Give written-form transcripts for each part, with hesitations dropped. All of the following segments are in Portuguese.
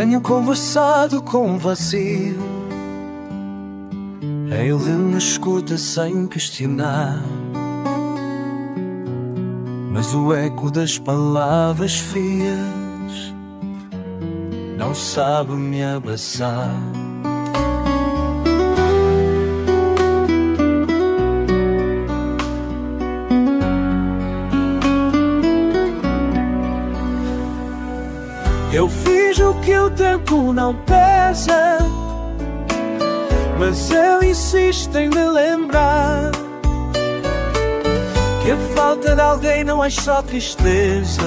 Tenho conversado com o vazio, ele me escuta sem questionar, mas o eco das palavras frias não sabe me abraçar. Eu finjo que o tempo não pesa, mas eu insisto em me lembrar que a falta de alguém não é só tristeza,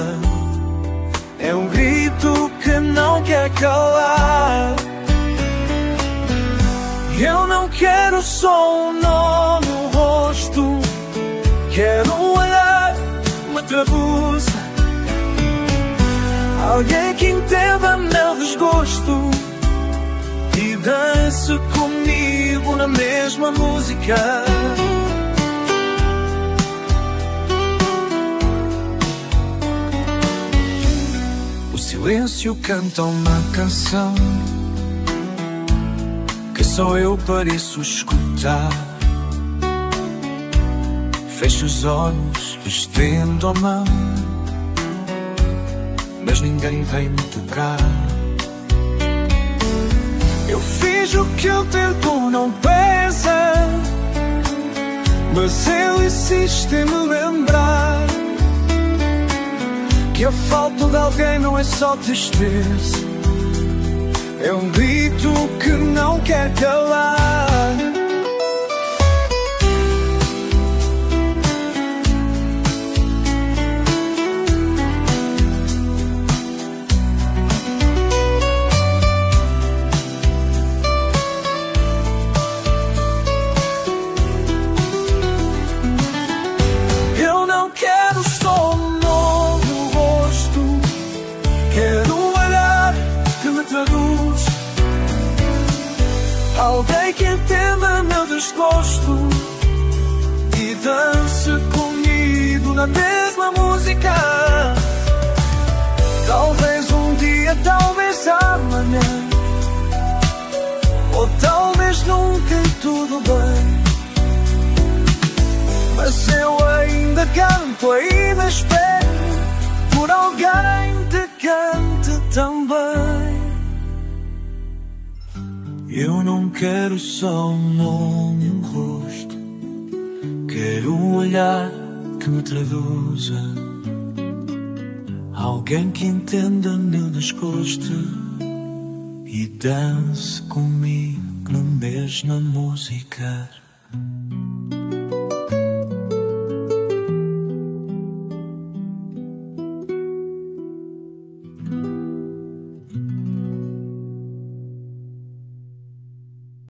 é um grito que não quer calar. Eu não quero só um nome no rosto, quero um olhar, uma traduza, alguém que entenda meu desgosto e dance comigo na mesma música. O silêncio canta uma canção que só eu pareço escutar. Fecho os olhos, estendo a mão, mas ninguém vem me tocar. Eu finjo que o tempo não pesa, mas eu insisto em me lembrar que a falta de alguém não é só tristeza, é um grito que não quer calar. Alguém que entenda meu desgosto e dance comigo na mesma música. Talvez um dia, talvez amanhã, ou talvez nunca e tudo bem, mas eu ainda canto, ainda espero por alguém que cante também. Eu não quero só um nome e um rosto, quero um olhar que me traduza, alguém que entenda meu desgosto e dance comigo na mesma música.